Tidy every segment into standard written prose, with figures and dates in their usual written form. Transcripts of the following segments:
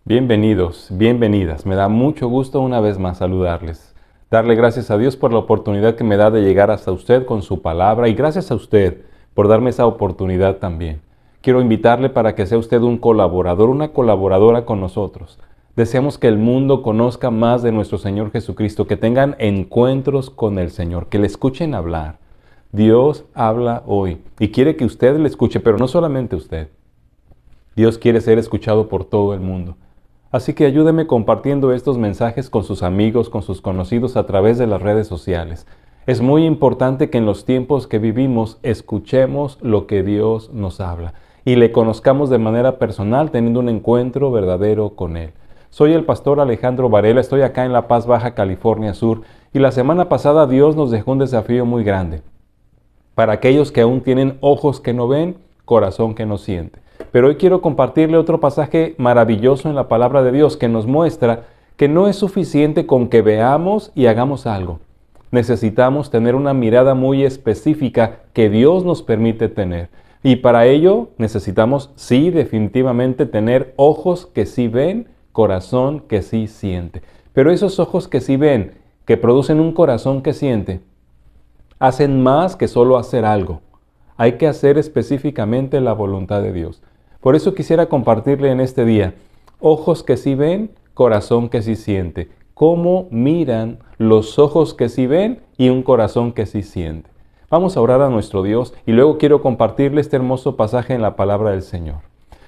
Bienvenidos, bienvenidas. Me da mucho gusto una vez más saludarles. Darle gracias a Dios por la oportunidad que me da de llegar hasta usted con su palabra y gracias a usted por darme esa oportunidad también. Quiero invitarle para que sea usted un colaborador, una colaboradora con nosotros. Deseamos que el mundo conozca más de nuestro Señor Jesucristo, que tengan encuentros con el Señor, que le escuchen hablar. Dios habla hoy y quiere que usted le escuche, pero no solamente usted. Dios quiere ser escuchado por todo el mundo. Así que ayúdeme compartiendo estos mensajes con sus amigos, con sus conocidos a través de las redes sociales. Es muy importante que en los tiempos que vivimos escuchemos lo que Dios nos habla y le conozcamos de manera personal teniendo un encuentro verdadero con Él. Soy el pastor Alejandro Varela, estoy acá en La Paz, Baja California Sur y la semana pasada Dios nos dejó un desafío muy grande. Para aquellos que aún tienen ojos que no ven, corazón que no siente. Pero hoy quiero compartirle otro pasaje maravilloso en la palabra de Dios que nos muestra que no es suficiente con que veamos y hagamos algo. Necesitamos tener una mirada muy específica que Dios nos permite tener. Y para ello necesitamos, sí, definitivamente tener ojos que sí ven, corazón que sí siente. Pero esos ojos que sí ven, que producen un corazón que siente, hacen más que solo hacer algo. Hay que hacer específicamente la voluntad de Dios. Por eso quisiera compartirle en este día, ojos que sí ven, corazón que sí siente. ¿Cómo miran los ojos que sí ven y un corazón que sí siente? Vamos a orar a nuestro Dios y luego quiero compartirle este hermoso pasaje en la palabra del Señor.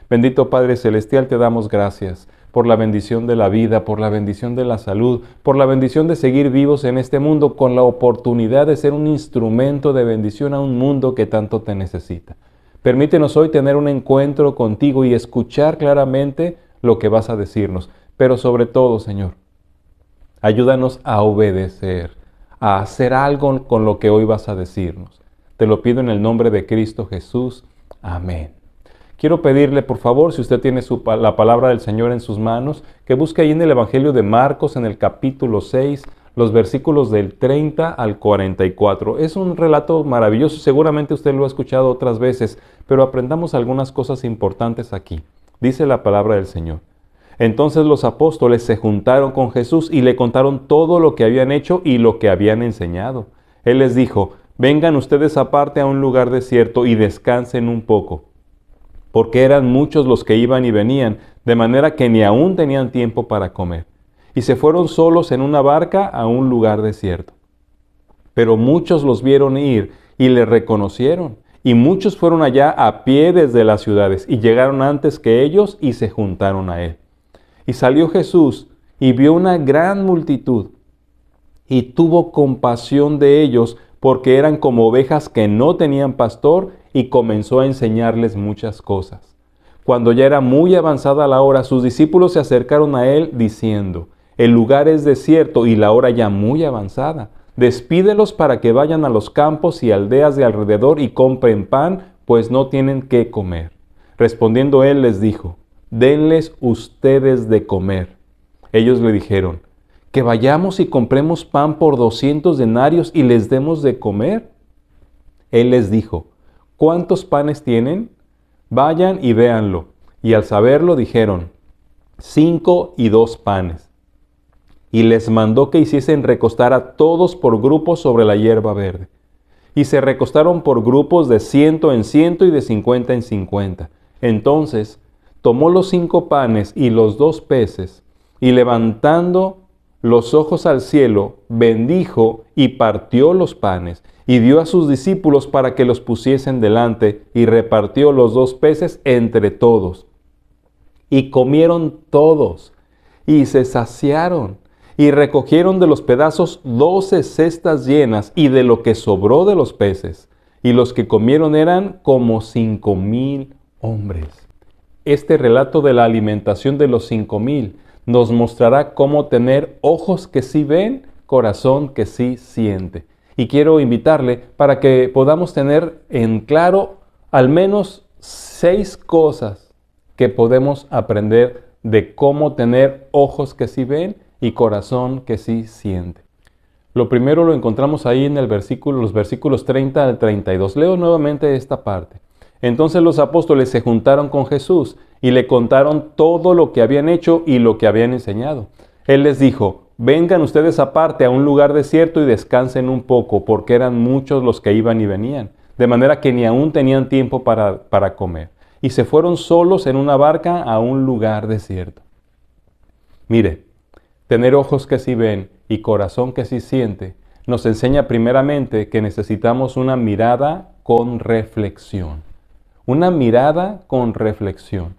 Bendito Padre Celestial, te damos gracias por la bendición de la vida, por la bendición de la salud, por la bendición de seguir vivos en este mundo con la oportunidad de ser un instrumento de bendición a un mundo que tanto te necesita. Permítenos hoy tener un encuentro contigo y escuchar claramente lo que vas a decirnos. Pero sobre todo, Señor, ayúdanos a obedecer, a hacer algo con lo que hoy vas a decirnos. Te lo pido en el nombre de Cristo Jesús. Amén. Quiero pedirle, por favor, si usted tiene la palabra del Señor en sus manos, que busque ahí en el Evangelio de Marcos, en el capítulo 6, los versículos del 30 al 44. Es un relato maravilloso, seguramente usted lo ha escuchado otras veces, pero aprendamos algunas cosas importantes aquí. Dice la palabra del Señor. Entonces los apóstoles se juntaron con Jesús y le contaron todo lo que habían hecho y lo que habían enseñado. Él les dijo, vengan ustedes aparte a un lugar desierto y descansen un poco. Porque eran muchos los que iban y venían, de manera que ni aún tenían tiempo para comer. Y se fueron solos en una barca a un lugar desierto. Pero muchos los vieron ir y le reconocieron, y muchos fueron allá a pie desde las ciudades, y llegaron antes que ellos y se juntaron a él. Y salió Jesús y vio una gran multitud, y tuvo compasión de ellos, porque eran como ovejas que no tenían pastor, y comenzó a enseñarles muchas cosas. Cuando ya era muy avanzada la hora, sus discípulos se acercaron a él diciendo, el lugar es desierto y la hora ya muy avanzada. Despídelos para que vayan a los campos y aldeas de alrededor y compren pan, pues no tienen qué comer. Respondiendo él les dijo, denles ustedes de comer. Ellos le dijeron, que vayamos y compremos pan por 200 denarios y les demos de comer. Él les dijo, ¿cuántos panes tienen? Vayan y véanlo. Y al saberlo dijeron, 5 y 2 panes. Y les mandó que hiciesen recostar a todos por grupos sobre la hierba verde. Y se recostaron por grupos de 100 en 100 y de 50 en 50. Entonces tomó los 5 panes y los 2 peces, y levantando los ojos al cielo, bendijo y partió los panes, y dio a sus discípulos para que los pusiesen delante, y repartió los 2 peces entre todos. Y comieron todos, y se saciaron, y recogieron de los pedazos 12 cestas llenas, y de lo que sobró de los peces, y los que comieron eran como 5,000 hombres. Este relato de la alimentación de los 5,000 nos mostrará cómo tener ojos que sí ven, corazón que sí siente. Y quiero invitarle para que podamos tener en claro al menos 6 cosas que podemos aprender de cómo tener ojos que sí ven y corazón que sí siente. Lo primero lo encontramos ahí en los versículos 30 al 32. Leo nuevamente esta parte. Entonces los apóstoles se juntaron con Jesús y le contaron todo lo que habían hecho y lo que habían enseñado. Él les dijo: vengan ustedes aparte a un lugar desierto y descansen un poco, porque eran muchos los que iban y venían, de manera que ni aún tenían tiempo para comer. Y se fueron solos en una barca a un lugar desierto. Mire, tener ojos que sí ven y corazón que sí siente nos enseña primeramente que necesitamos una mirada con reflexión. Una mirada con reflexión.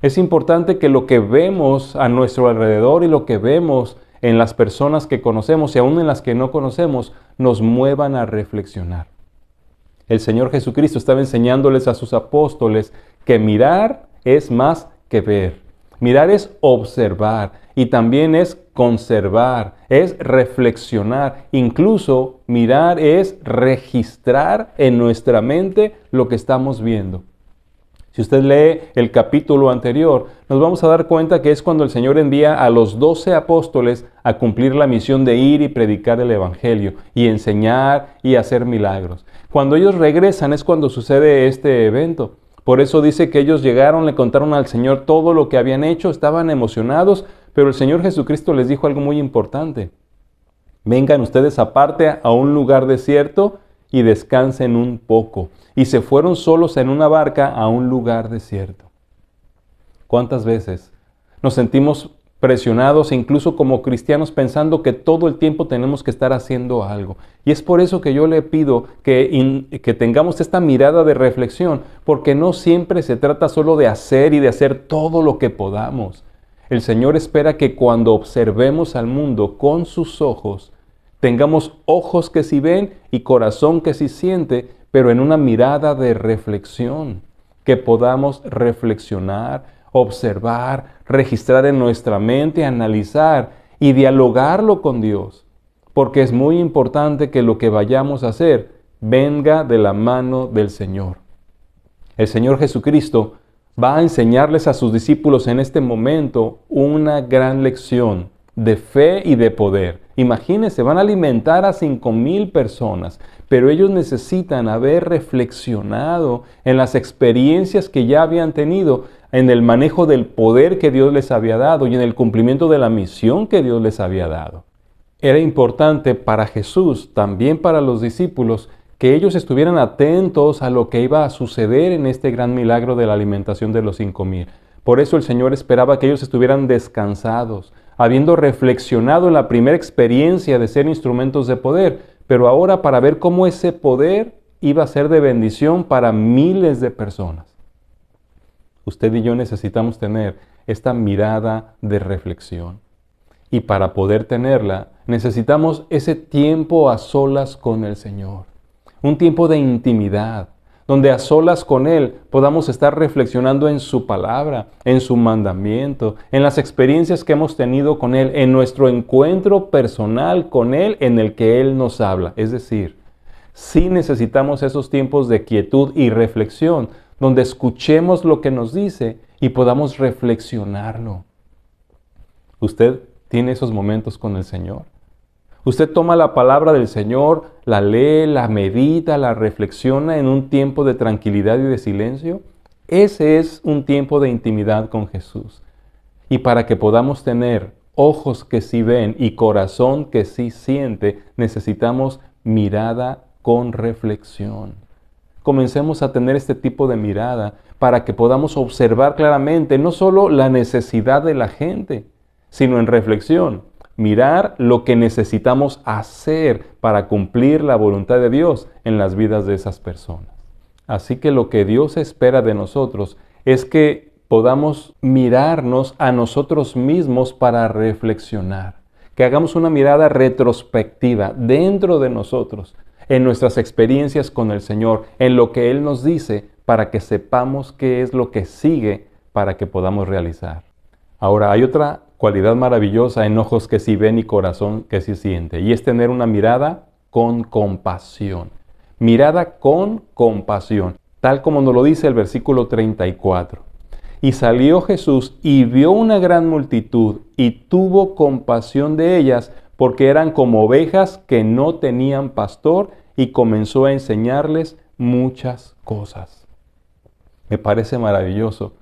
Es importante que lo que vemos a nuestro alrededor y lo que vemos en las personas que conocemos y aún en las que no conocemos nos muevan a reflexionar. El Señor Jesucristo estaba enseñándoles a sus apóstoles que mirar es más que ver. Mirar es observar y también es conservar, es reflexionar. Incluso mirar es registrar en nuestra mente lo que estamos viendo. Si usted lee el capítulo anterior, nos vamos a dar cuenta que es cuando el Señor envía a los 12 apóstoles a cumplir la misión de ir y predicar el Evangelio y enseñar y hacer milagros. Cuando ellos regresan es cuando sucede este evento. Por eso dice que ellos llegaron, le contaron al Señor todo lo que habían hecho, estaban emocionados, pero el Señor Jesucristo les dijo algo muy importante. Vengan ustedes aparte a un lugar desierto y descansen un poco. Y se fueron solos en una barca a un lugar desierto. ¿Cuántas veces nos sentimos presionados, incluso como cristianos, pensando que todo el tiempo tenemos que estar haciendo algo? Y es por eso que yo le pido que tengamos esta mirada de reflexión, porque no siempre se trata solo de hacer y de hacer todo lo que podamos. El Señor espera que cuando observemos al mundo con sus ojos, tengamos ojos que sí ven y corazón que sí siente, pero en una mirada de reflexión, que podamos reflexionar, observar, registrar en nuestra mente, analizar y dialogarlo con Dios. Porque es muy importante que lo que vayamos a hacer venga de la mano del Señor. El Señor Jesucristo va a enseñarles a sus discípulos en este momento una gran lección de fe y de poder. Imagínense, van a alimentar a 5,000 personas, pero ellos necesitan haber reflexionado en las experiencias que ya habían tenido, en el manejo del poder que Dios les había dado y en el cumplimiento de la misión que Dios les había dado. Era importante para Jesús, también para los discípulos, que ellos estuvieran atentos a lo que iba a suceder en este gran milagro de la alimentación de los 5,000. Por eso el Señor esperaba que ellos estuvieran descansados, habiendo reflexionado en la primera experiencia de ser instrumentos de poder, pero ahora para ver cómo ese poder iba a ser de bendición para miles de personas. Usted y yo necesitamos tener esta mirada de reflexión. Y para poder tenerla, necesitamos ese tiempo a solas con el Señor. Un tiempo de intimidad, donde a solas con Él podamos estar reflexionando en su palabra, en su mandamiento, en las experiencias que hemos tenido con Él, en nuestro encuentro personal con Él en el que Él nos habla. Es decir, sí necesitamos esos tiempos de quietud y reflexión, donde escuchemos lo que nos dice y podamos reflexionarlo. ¿Usted tiene esos momentos con el Señor? Usted toma la palabra del Señor, la lee, la medita, la reflexiona en un tiempo de tranquilidad y de silencio. Ese es un tiempo de intimidad con Jesús. Y para que podamos tener ojos que sí ven y corazón que sí siente, necesitamos mirada con reflexión. Comencemos a tener este tipo de mirada para que podamos observar claramente no solo la necesidad de la gente, sino en reflexión. Mirar lo que necesitamos hacer para cumplir la voluntad de Dios en las vidas de esas personas. Así que lo que Dios espera de nosotros es que podamos mirarnos a nosotros mismos para reflexionar. Que hagamos una mirada retrospectiva dentro de nosotros, en nuestras experiencias con el Señor, en lo que Él nos dice, para que sepamos qué es lo que sigue para que podamos realizar. Ahora, hay otra cualidad maravillosa en ojos que sí ven y corazón que sí siente, y es tener una mirada con compasión. Mirada con compasión, tal como nos lo dice el versículo 34. Y salió Jesús y vio una gran multitud y tuvo compasión de ellas, porque eran como ovejas que no tenían pastor, y comenzó a enseñarles muchas cosas. Me parece maravilloso.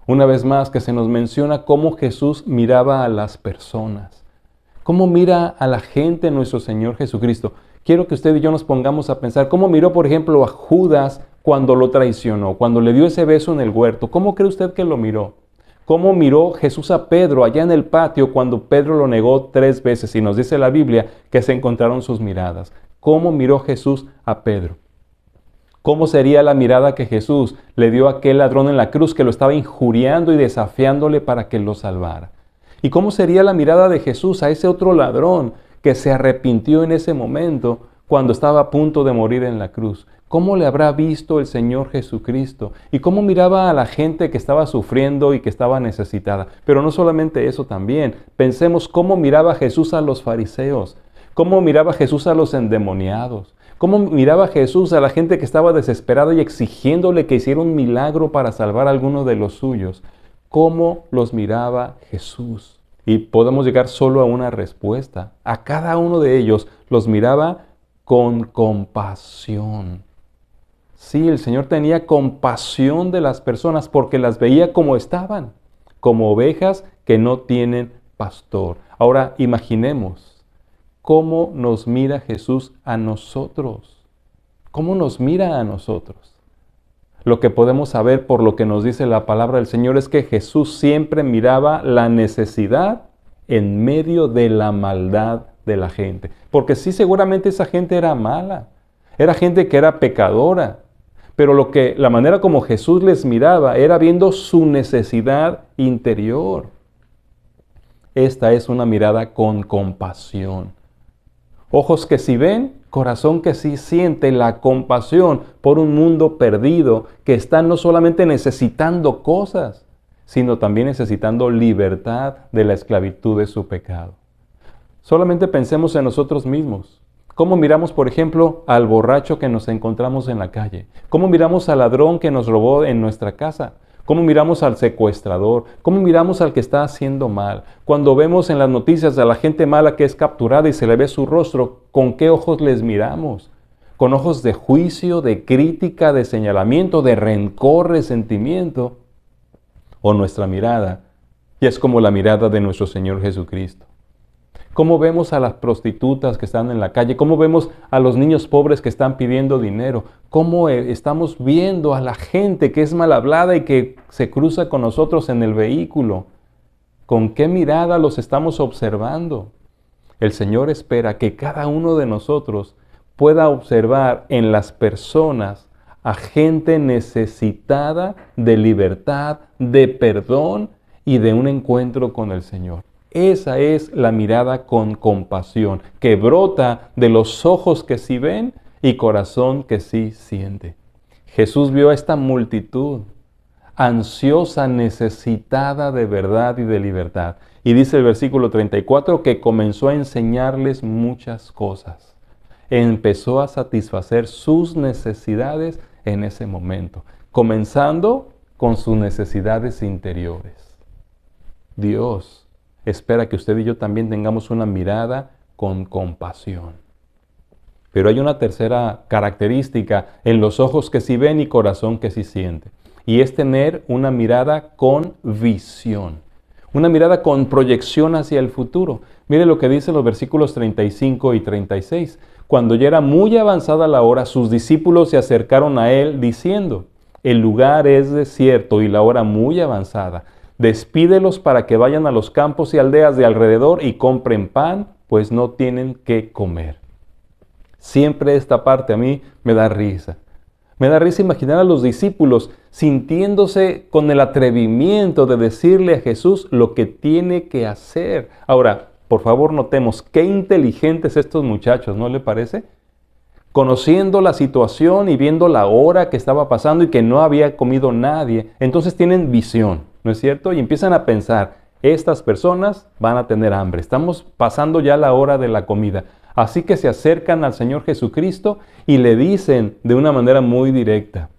una vez más que se nos menciona cómo Jesús miraba a las personas. ¿Cómo mira a la gente nuestro Señor Jesucristo? Quiero que usted y yo nos pongamos a pensar cómo miró, por ejemplo, a Judas cuando lo traicionó, cuando le dio ese beso en el huerto. ¿Cómo cree usted que lo miró? ¿Cómo miró Jesús a Pedro allá en el patio cuando Pedro lo negó 3 veces? Y nos dice la Biblia que se encontraron sus miradas. ¿Cómo miró Jesús a Pedro? ¿Cómo sería la mirada que Jesús le dio a aquel ladrón en la cruz que lo estaba injuriando y desafiándole para que lo salvara? ¿Y cómo sería la mirada de Jesús a ese otro ladrón que se arrepintió en ese momento cuando estaba a punto de morir en la cruz? ¿Cómo le habrá visto el Señor Jesucristo? ¿Y cómo miraba a la gente que estaba sufriendo y que estaba necesitada? Pero no solamente eso también. Pensemos cómo miraba Jesús a los fariseos. ¿Cómo miraba Jesús a los endemoniados? ¿Cómo miraba Jesús a la gente que estaba desesperada y exigiéndole que hiciera un milagro para salvar a alguno de los suyos? ¿Cómo los miraba Jesús? Y podemos llegar solo a una respuesta. A cada uno de ellos los miraba con compasión. Sí, el Señor tenía compasión de las personas porque las veía como estaban, como ovejas que no tienen pastor. Ahora imaginemos cómo nos mira Jesús a nosotros. ¿Cómo nos mira a nosotros? Lo que podemos saber por lo que nos dice la palabra del Señor es que Jesús siempre miraba la necesidad en medio de la maldad de la gente. Porque sí, seguramente esa gente era mala, era gente que era pecadora, pero la manera como Jesús les miraba era viendo su necesidad interior. Esta es una mirada con compasión. Ojos que sí ven, corazón que sí siente la compasión por un mundo perdido que está no solamente necesitando cosas, sino también necesitando libertad de la esclavitud de su pecado. Solamente pensemos en nosotros mismos. ¿Cómo miramos, por ejemplo, al borracho que nos encontramos en la calle? ¿Cómo miramos al ladrón que nos robó en nuestra casa? ¿Cómo miramos al secuestrador? ¿Cómo miramos al que está haciendo mal? Cuando vemos en las noticias a la gente mala que es capturada y se le ve su rostro, ¿con qué ojos les miramos? ¿Con ojos de juicio, de crítica, de señalamiento, de rencor, resentimiento? ¿O nuestra mirada ya es como la mirada de nuestro Señor Jesucristo? ¿Cómo vemos a las prostitutas que están en la calle? ¿Cómo vemos a los niños pobres que están pidiendo dinero? ¿Cómo estamos viendo a la gente que es mal hablada y que se cruza con nosotros en el vehículo? ¿Con qué mirada los estamos observando? El Señor espera que cada uno de nosotros pueda observar en las personas a gente necesitada de libertad, de perdón y de un encuentro con el Señor. Esa es la mirada con compasión, que brota de los ojos que sí ven y corazón que sí siente. Jesús vio a esta multitud ansiosa, necesitada de verdad y de libertad. Y dice el versículo 34 que comenzó a enseñarles muchas cosas. Empezó a satisfacer sus necesidades en ese momento, comenzando con sus necesidades interiores. Dios espera que usted y yo también tengamos una mirada con compasión. Pero hay una tercera característica en los ojos que sí ven y corazón que sí siente. Y es tener una mirada con visión. Una mirada con proyección hacia el futuro. Mire lo que dice los versículos 35 y 36. Cuando ya era muy avanzada la hora, sus discípulos se acercaron a él diciendo: el lugar es desierto y la hora muy avanzada. Despídelos para que vayan a los campos y aldeas de alrededor y compren pan, pues no tienen qué comer. Siempre esta parte a mí me da risa. Me da risa imaginar a los discípulos sintiéndose con el atrevimiento de decirle a Jesús lo que tiene que hacer. Ahora, por favor, notemos qué inteligentes estos muchachos, ¿no le parece? Conociendo la situación y viendo la hora que estaba pasando y que no había comido nadie, entonces tienen visión, ¿no es cierto? Y empiezan a pensar, estas personas van a tener hambre, estamos pasando ya la hora de la comida. Así que se acercan al Señor Jesucristo y le dicen de una manera muy directa: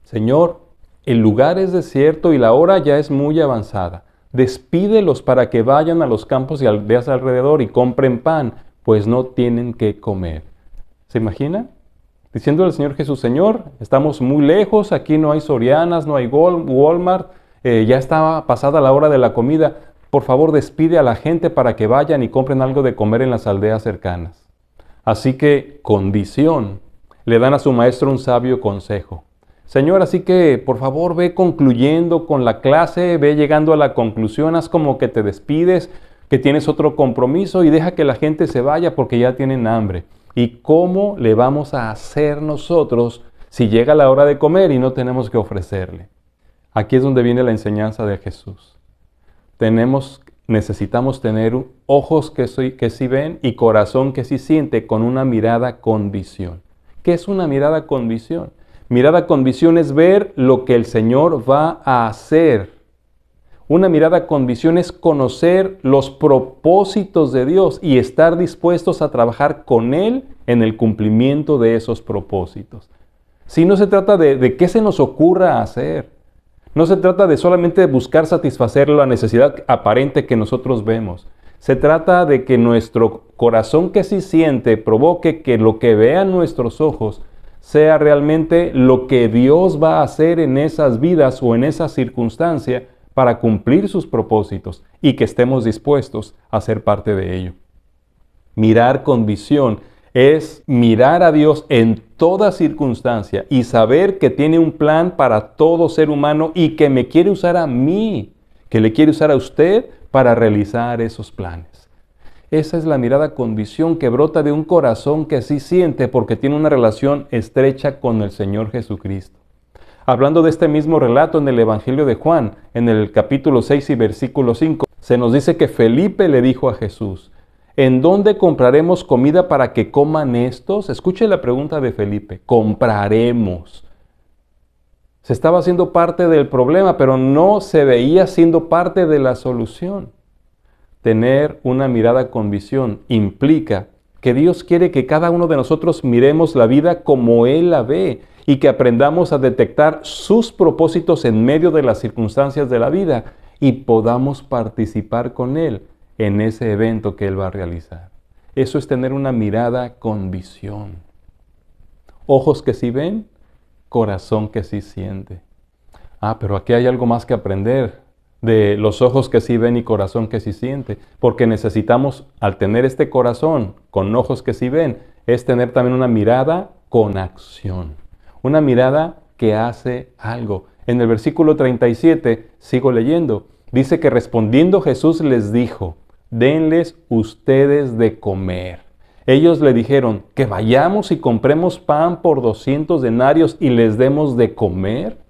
Señor, el lugar es desierto y la hora ya es muy avanzada. Despídelos para que vayan a los campos y aldeas alrededor y compren pan, pues no tienen qué comer. ¿Se imagina? Diciendo al Señor Jesús: Señor, estamos muy lejos, aquí no hay Sorianas, no hay Walmart, ya está pasada la hora de la comida, por favor despide a la gente para que vayan y compren algo de comer en las aldeas cercanas. Así que, con visión, le dan a su maestro un sabio consejo. Señor, así que por favor ve concluyendo con la clase, ve llegando a la conclusión, haz como que te despides, que tienes otro compromiso y deja que la gente se vaya porque ya tienen hambre. ¿Y cómo le vamos a hacer nosotros si llega la hora de comer y no tenemos que ofrecerle? Aquí es donde viene la enseñanza de Jesús. Necesitamos tener ojos que sí ven y corazón que sí siente, con una mirada con visión. ¿Qué es una mirada con visión? Mirada con visión es ver lo que el Señor va a hacer. Una mirada con visión es conocer los propósitos de Dios y estar dispuestos a trabajar con Él en el cumplimiento de esos propósitos. Si no se trata de qué se nos ocurra hacer, no se trata de solamente buscar satisfacer la necesidad aparente que nosotros vemos. Se trata de que nuestro corazón que sí siente provoque que lo que vean nuestros ojos sea realmente lo que Dios va a hacer en esas vidas o en esa circunstancia para cumplir sus propósitos y que estemos dispuestos a ser parte de ello. Mirar con visión es mirar a Dios en toda circunstancia y saber que tiene un plan para todo ser humano y que me quiere usar a mí, que le quiere usar a usted para realizar esos planes. Esa es la mirada con visión que brota de un corazón que sí siente porque tiene una relación estrecha con el Señor Jesucristo. Hablando de este mismo relato en el Evangelio de Juan, en el capítulo 6 y versículo 5, se nos dice que Felipe le dijo a Jesús: ¿en dónde compraremos comida para que coman estos? Escuche la pregunta de Felipe. Compraremos. Se estaba haciendo parte del problema, pero no se veía siendo parte de la solución. Tener una mirada con visión implica que Dios quiere que cada uno de nosotros miremos la vida como Él la ve y que aprendamos a detectar sus propósitos en medio de las circunstancias de la vida y podamos participar con Él en ese evento que Él va a realizar. Eso es tener una mirada con visión. Ojos que sí ven, corazón que sí siente. Pero aquí hay algo más que aprender de los ojos que sí ven y corazón que sí siente, porque necesitamos, al tener este corazón con ojos que sí ven, es tener también una mirada con acción, una mirada que hace algo. En el versículo 37, sigo leyendo, dice que respondiendo Jesús les dijo: denles ustedes de comer. Ellos le dijeron: que vayamos y compremos pan por 200 denarios y les demos de comer.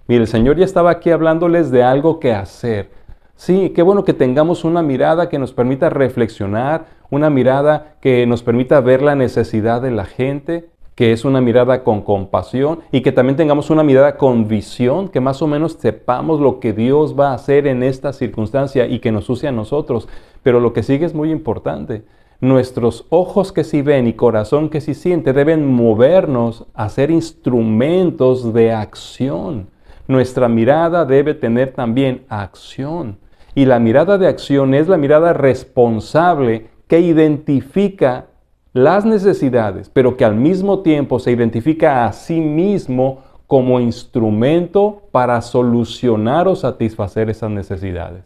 Mire, el Señor ya estaba aquí hablándoles de algo que hacer. Sí, qué bueno que tengamos una mirada que nos permita reflexionar, una mirada que nos permita ver la necesidad de la gente, que es una mirada con compasión, y que también tengamos una mirada con visión, que más o menos sepamos lo que Dios va a hacer en esta circunstancia y que nos use a nosotros. Pero lo que sigue es muy importante. Nuestros ojos que sí ven y corazón que sí siente deben movernos a ser instrumentos de acción. Nuestra mirada debe tener también acción. Y la mirada de acción es la mirada responsable que identifica las necesidades, pero que al mismo tiempo se identifica a sí mismo como instrumento para solucionar o satisfacer esas necesidades.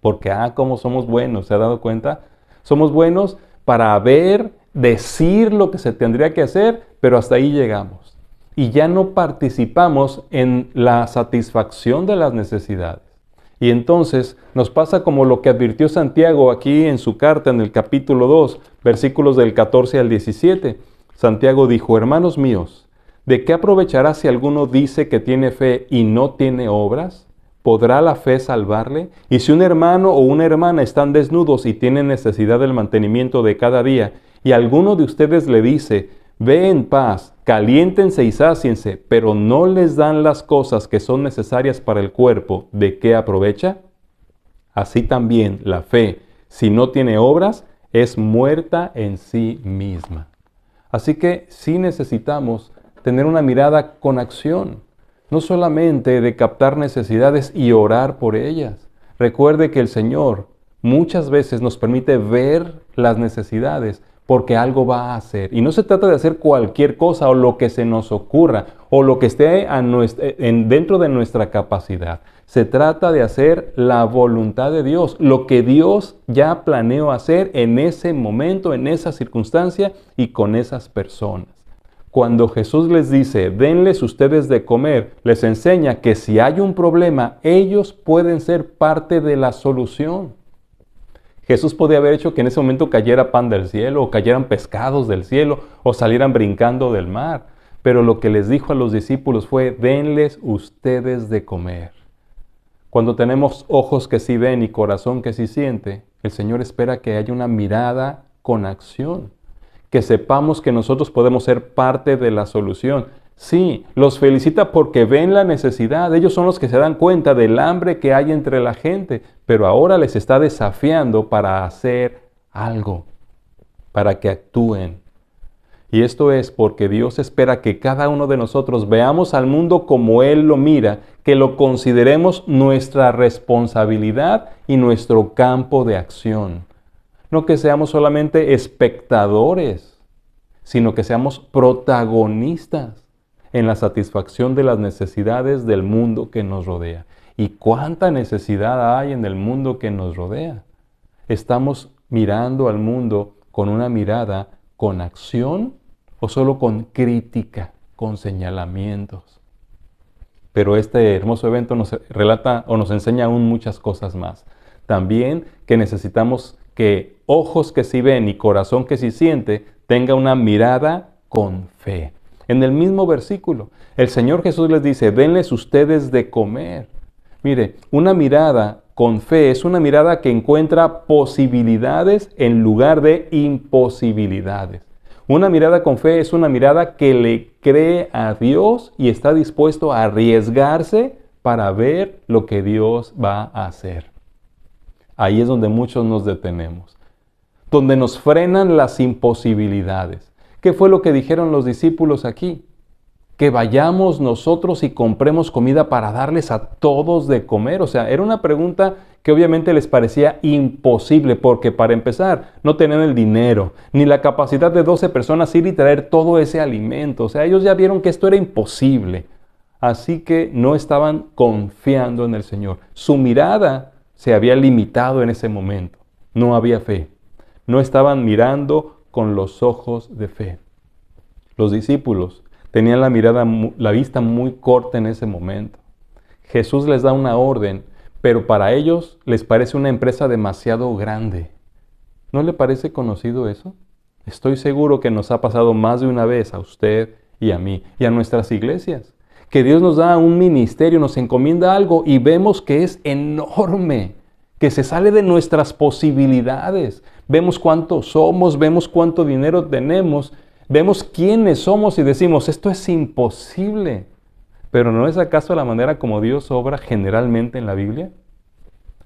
Porque, cómo somos buenos, ¿se ha dado cuenta? Somos buenos para decir lo que se tendría que hacer, pero hasta ahí llegamos. Y ya no participamos en la satisfacción de las necesidades. Y entonces nos pasa como lo que advirtió Santiago aquí en su carta en el capítulo 2, versículos del 14 al 17. Santiago dijo: hermanos míos, ¿de qué aprovechará si alguno dice que tiene fe y no tiene obras? ¿Podrá la fe salvarle? Y si un hermano o una hermana están desnudos y tienen necesidad del mantenimiento de cada día, y alguno de ustedes le dice: ve en paz, caliéntense y sáciense, pero no les dan las cosas que son necesarias para el cuerpo, ¿de qué aprovecha? Así también la fe, si no tiene obras, es muerta en sí misma. Así que sí necesitamos tener una mirada con acción, no solamente de captar necesidades y orar por ellas. Recuerde que el Señor muchas veces nos permite ver las necesidades porque algo va a hacer. Y no se trata de hacer cualquier cosa o lo que se nos ocurra o lo que esté dentro de nuestra capacidad. Se trata de hacer la voluntad de Dios, lo que Dios ya planeó hacer en ese momento, en esa circunstancia y con esas personas. Cuando Jesús les dice, denles ustedes de comer, les enseña que si hay un problema, ellos pueden ser parte de la solución. Jesús podía haber hecho que en ese momento cayera pan del cielo, o cayeran pescados del cielo, o salieran brincando del mar. Pero lo que les dijo a los discípulos fue, denles ustedes de comer. Cuando tenemos ojos que sí ven y corazón que sí siente, el Señor espera que haya una mirada con acción. Que sepamos que nosotros podemos ser parte de la solución. Sí, los felicita porque ven la necesidad. Ellos son los que se dan cuenta del hambre que hay entre la gente, pero ahora les está desafiando para hacer algo, para que actúen. Y esto es porque Dios espera que cada uno de nosotros veamos al mundo como Él lo mira, que lo consideremos nuestra responsabilidad y nuestro campo de acción. No que seamos solamente espectadores, sino que seamos protagonistas en la satisfacción de las necesidades del mundo que nos rodea. ¿Y cuánta necesidad hay en el mundo que nos rodea? ¿Estamos mirando al mundo con una mirada con acción o solo con crítica, con señalamientos? Pero este hermoso evento nos relata o nos enseña aún muchas cosas más. También que necesitamos que ojos que sí ven y corazón que sí siente tenga una mirada con fe. En el mismo versículo, el Señor Jesús les dice, denles ustedes de comer. Mire, una mirada con fe es una mirada que encuentra posibilidades en lugar de imposibilidades. Una mirada con fe es una mirada que le cree a Dios y está dispuesto a arriesgarse para ver lo que Dios va a hacer. Ahí es donde muchos nos detenemos, donde nos frenan las imposibilidades. ¿Qué fue lo que dijeron los discípulos aquí? Que vayamos nosotros y compremos comida para darles a todos de comer. O sea, era una pregunta que obviamente les parecía imposible, porque para empezar, no tenían el dinero, ni la capacidad de 12 personas ir y traer todo ese alimento. O sea, ellos ya vieron que esto era imposible. Así que no estaban confiando en el Señor. Su mirada se había limitado en ese momento. No había fe. No estaban mirando con los ojos de fe. Los discípulos tenían la vista muy corta en ese momento. Jesús les da una orden, pero para ellos les parece una empresa demasiado grande. ¿No le parece conocido eso? Estoy seguro que nos ha pasado más de una vez a usted y a mí y a nuestras iglesias. Que Dios nos da un ministerio, nos encomienda algo y vemos que es enorme, que se sale de nuestras posibilidades. Vemos cuánto somos, vemos cuánto dinero tenemos, vemos quiénes somos y decimos, esto es imposible. Pero ¿no es acaso la manera como Dios obra generalmente en la Biblia?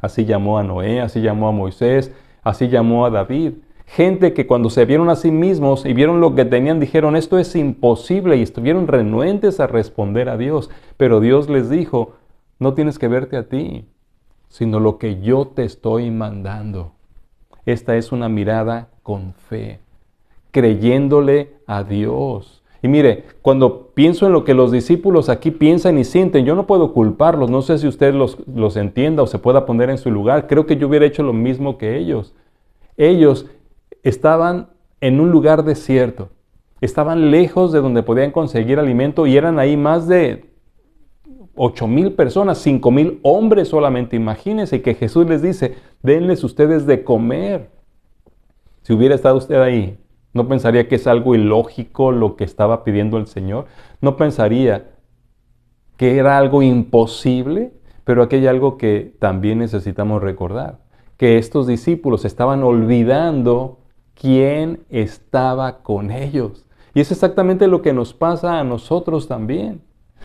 Así llamó a Noé, así llamó a Moisés, así llamó a David. Gente que cuando se vieron a sí mismos y vieron lo que tenían, dijeron, esto es imposible, y estuvieron renuentes a responder a Dios. Pero Dios les dijo, no tienes que verte a ti, sino lo que yo te estoy mandando. Esta es una mirada con fe, creyéndole a Dios. Y mire, cuando pienso en lo que los discípulos aquí piensan y sienten, yo no puedo culparlos. No sé si usted los entienda o se pueda poner en su lugar. Creo que yo hubiera hecho lo mismo que ellos. Ellos estaban en un lugar desierto. Estaban lejos de donde podían conseguir alimento y eran ahí más de 8,000 personas, 5,000 hombres solamente. Imagínense que Jesús les dice, denles ustedes de comer. Si hubiera estado usted ahí, ¿no pensaría que es algo ilógico lo que estaba pidiendo el Señor? ¿No pensaría que era algo imposible? Pero aquí hay algo que también necesitamos recordar, que estos discípulos estaban olvidando quién estaba con ellos. Y es exactamente lo que nos pasa a nosotros también.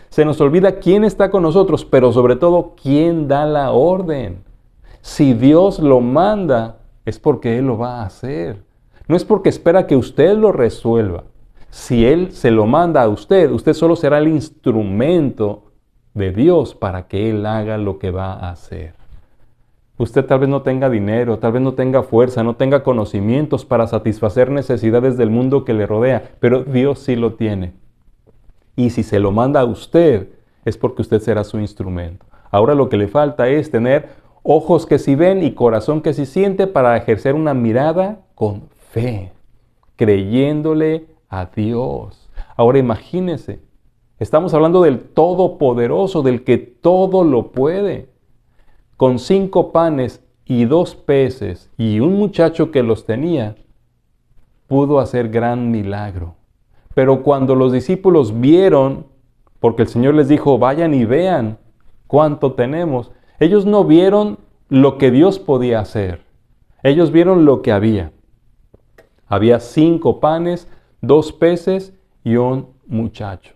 Se nos olvida quién está con nosotros, pero sobre todo quién da la orden. Si Dios lo manda, es porque Él lo va a hacer. No es porque espera que usted lo resuelva. Si Él se lo manda a usted, usted solo será el instrumento de Dios para que Él haga lo que va a hacer. Usted tal vez no tenga dinero, tal vez no tenga fuerza, no tenga conocimientos para satisfacer necesidades del mundo que le rodea, pero Dios sí lo tiene. Y si se lo manda a usted, es porque usted será su instrumento. Ahora lo que le falta es tener ojos que sí ven y corazón que sí siente para ejercer una mirada con fe, creyéndole a Dios. Ahora imagínese, estamos hablando del Todopoderoso, del que todo lo puede. Con 5 panes y 2 peces y un muchacho que los tenía, pudo hacer gran milagro. Pero cuando los discípulos vieron, porque el Señor les dijo, vayan y vean cuánto tenemos, ellos no vieron lo que Dios podía hacer. Ellos vieron lo que había. Había 5 panes, 2 peces y un muchacho.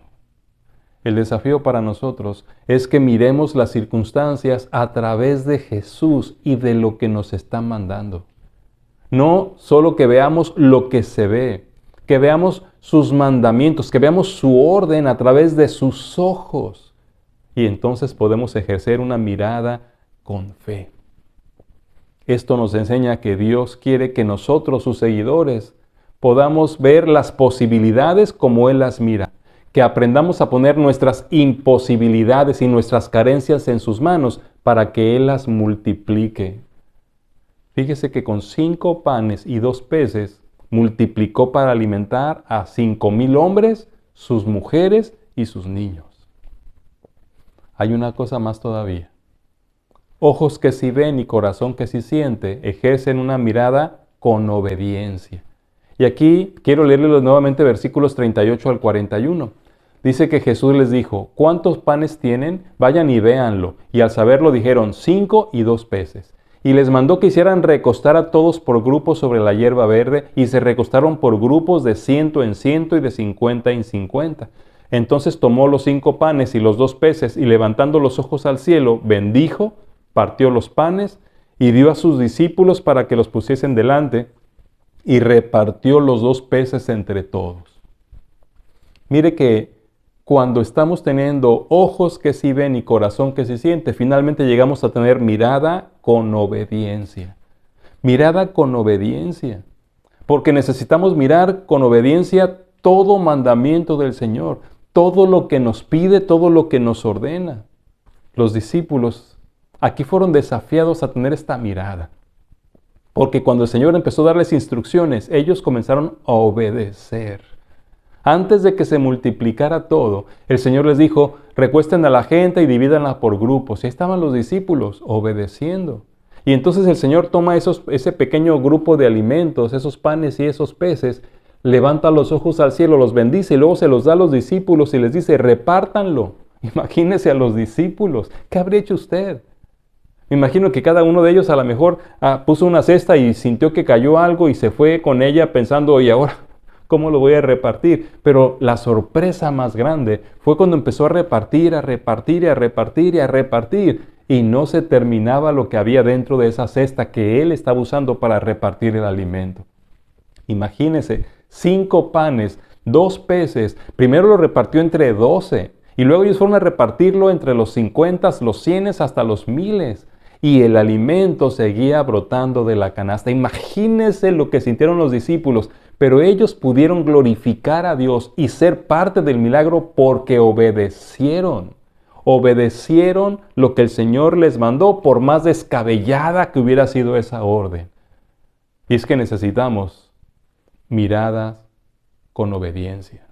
El desafío para nosotros es que miremos las circunstancias a través de Jesús y de lo que nos está mandando. No solo que veamos lo que se ve, que veamos sus mandamientos, que veamos su orden a través de sus ojos. Y entonces podemos ejercer una mirada con fe. Esto nos enseña que Dios quiere que nosotros, sus seguidores, podamos ver las posibilidades como Él las mira. Que aprendamos a poner nuestras imposibilidades y nuestras carencias en sus manos para que Él las multiplique. Fíjese que con 5 panes y 2 peces multiplicó para alimentar a 5,000 hombres, sus mujeres y sus niños. Hay una cosa más todavía. Ojos que sí ven y corazón que sí siente ejercen una mirada con obediencia. Y aquí quiero leerles nuevamente versículos 38 al 41. Dice que Jesús les dijo, ¿cuántos panes tienen? Vayan y véanlo. Y al saberlo dijeron, 5 y 2 peces. Y les mandó que hicieran recostar a todos por grupos sobre la hierba verde, y se recostaron por grupos de 100 en 100 y de 50 en 50. Entonces tomó los 5 panes y los 2 peces, y levantando los ojos al cielo, bendijo, partió los panes, y dio a sus discípulos para que los pusiesen delante, y repartió los 2 peces entre todos. Mire que cuando estamos teniendo ojos que sí ven y corazón que sí siente, finalmente llegamos a tener mirada con obediencia. Mirada con obediencia. Porque necesitamos mirar con obediencia todo mandamiento del Señor, todo lo que nos pide, todo lo que nos ordena. Los discípulos aquí fueron desafiados a tener esta mirada. Porque cuando el Señor empezó a darles instrucciones, ellos comenzaron a obedecer. Antes de que se multiplicara todo, el Señor les dijo, recuesten a la gente y divídanla por grupos. Y ahí estaban los discípulos obedeciendo. Y entonces el Señor toma ese pequeño grupo de alimentos, esos panes y esos peces, levanta los ojos al cielo, los bendice y luego se los da a los discípulos y les dice, repártanlo. Imagínese a los discípulos. ¿Qué habría hecho usted? Me imagino que cada uno de ellos a lo mejor puso una cesta y sintió que cayó algo y se fue con ella pensando, ¿y ahora cómo lo voy a repartir? Pero la sorpresa más grande fue cuando empezó a repartir, a repartir, a repartir y a repartir. Y no se terminaba lo que había dentro de esa cesta que él estaba usando para repartir el alimento. Imagínense, 5 panes, 2 peces. Primero lo repartió entre 12. Y luego ellos fueron a repartirlo entre los 50, los 100 hasta los 1000. Y el alimento seguía brotando de la canasta. Imagínense lo que sintieron los discípulos. Pero ellos pudieron glorificar a Dios y ser parte del milagro porque obedecieron. Obedecieron lo que el Señor les mandó, por más descabellada que hubiera sido esa orden. Y es que necesitamos miradas con obediencia.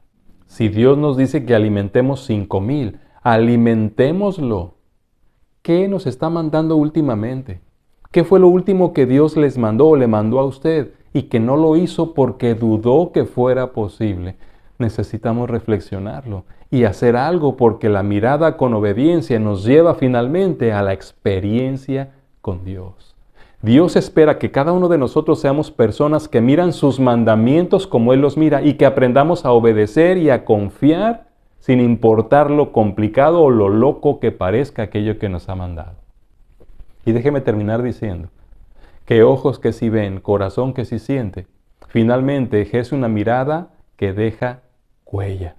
Si Dios nos dice que alimentemos 5,000, alimentémoslo. ¿Qué nos está mandando últimamente? ¿Qué fue lo último que Dios les mandó o le mandó a usted y que no lo hizo porque dudó que fuera posible? Necesitamos reflexionarlo y hacer algo, porque la mirada con obediencia nos lleva finalmente a la experiencia con Dios. Dios espera que cada uno de nosotros seamos personas que miran sus mandamientos como Él los mira y que aprendamos a obedecer y a confiar sin importar lo complicado o lo loco que parezca aquello que nos ha mandado. Y déjeme terminar diciendo que ojos que sí ven, corazón que sí siente, finalmente ejerce una mirada que deja huella.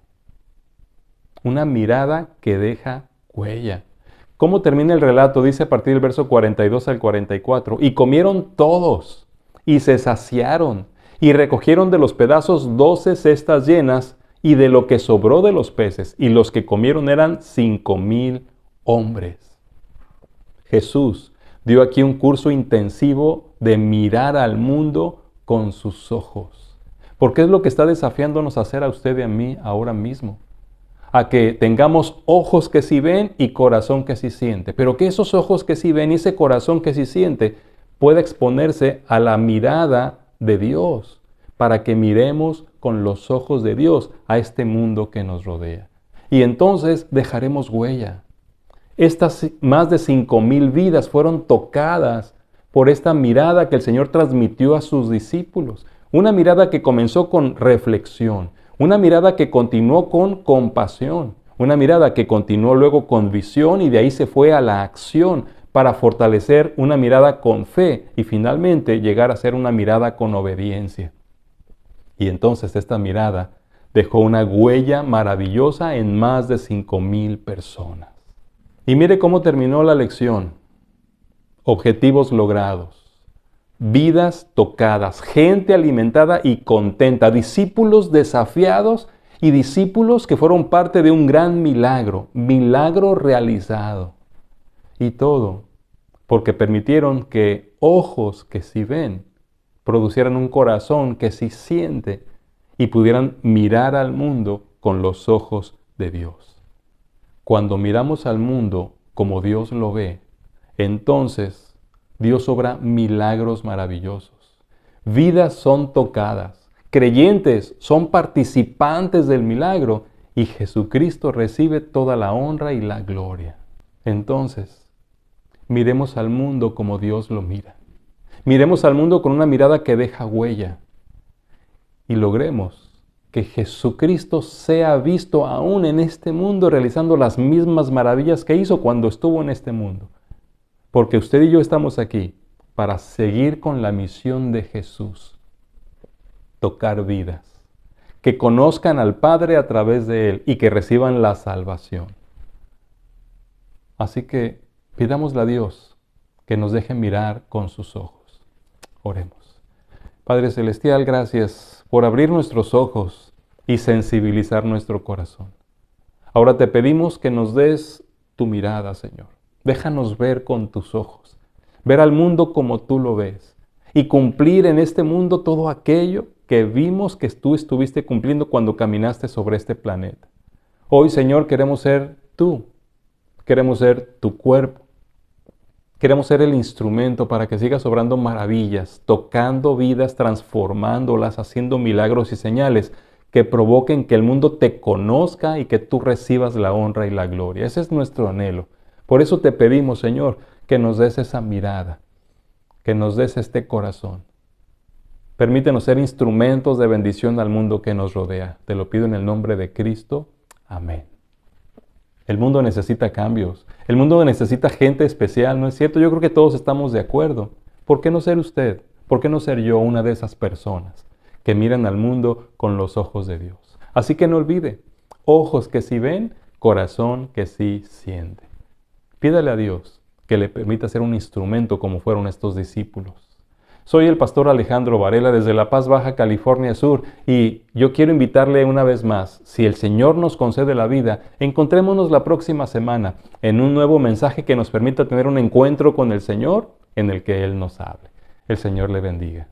Una mirada que deja huella. ¿Cómo termina el relato? Dice a partir del verso 42 al 44. Y comieron todos, y se saciaron, y recogieron de los pedazos 12 cestas llenas, y de lo que sobró de los peces, y los que comieron eran 5,000 hombres. Jesús dio aquí un curso intensivo de mirar al mundo con sus ojos. Porque es lo que está desafiándonos a hacer a usted y a mí ahora mismo. A que tengamos ojos que sí ven y corazón que sí siente. Pero que esos ojos que sí ven y ese corazón que sí siente pueda exponerse a la mirada de Dios. Para que miremos con los ojos de Dios a este mundo que nos rodea. Y entonces dejaremos huella. Estas más de 5,000 vidas fueron tocadas por esta mirada que el Señor transmitió a sus discípulos. Una mirada que comenzó con reflexión, una mirada que continuó con compasión, una mirada que continuó luego con visión y de ahí se fue a la acción para fortalecer una mirada con fe y finalmente llegar a ser una mirada con obediencia. Y entonces esta mirada dejó una huella maravillosa en más de 5,000 personas. Y mire cómo terminó la lección. Objetivos logrados, vidas tocadas, gente alimentada y contenta, discípulos desafiados y discípulos que fueron parte de un gran milagro, milagro realizado. Y todo porque permitieron que ojos que sí ven producieran un corazón que sí siente y pudieran mirar al mundo con los ojos de Dios. Cuando miramos al mundo como Dios lo ve, entonces Dios obra milagros maravillosos. Vidas son tocadas, creyentes son participantes del milagro y Jesucristo recibe toda la honra y la gloria. Entonces, miremos al mundo como Dios lo mira. Miremos al mundo con una mirada que deja huella y logremos que Jesucristo sea visto aún en este mundo realizando las mismas maravillas que hizo cuando estuvo en este mundo. Porque usted y yo estamos aquí para seguir con la misión de Jesús. Tocar vidas. Que conozcan al Padre a través de Él y que reciban la salvación. Así que pidámosle a Dios que nos deje mirar con sus ojos. Oremos. Padre Celestial, gracias por abrir nuestros ojos y sensibilizar nuestro corazón. Ahora te pedimos que nos des tu mirada, Señor. Déjanos ver con tus ojos, ver al mundo como tú lo ves y cumplir en este mundo todo aquello que vimos que tú estuviste cumpliendo cuando caminaste sobre este planeta. Hoy, Señor, queremos ser tú, queremos ser tu cuerpo. Queremos ser el instrumento para que sigas obrando maravillas, tocando vidas, transformándolas, haciendo milagros y señales que provoquen que el mundo te conozca y que tú recibas la honra y la gloria. Ese es nuestro anhelo. Por eso te pedimos, Señor, que nos des esa mirada, que nos des este corazón. Permítenos ser instrumentos de bendición al mundo que nos rodea. Te lo pido en el nombre de Cristo. Amén. El mundo necesita cambios. El mundo necesita gente especial, ¿no es cierto? Yo creo que todos estamos de acuerdo. ¿Por qué no ser usted? ¿Por qué no ser yo una de esas personas que miran al mundo con los ojos de Dios? Así que no olvide, ojos que sí ven, corazón que sí siente. Pídale a Dios que le permita ser un instrumento como fueron estos discípulos. Soy el pastor Alejandro Varela desde La Paz, Baja California Sur, y yo quiero invitarle una vez más, si el Señor nos concede la vida, encontrémonos la próxima semana en un nuevo mensaje que nos permita tener un encuentro con el Señor en el que Él nos hable. El Señor le bendiga.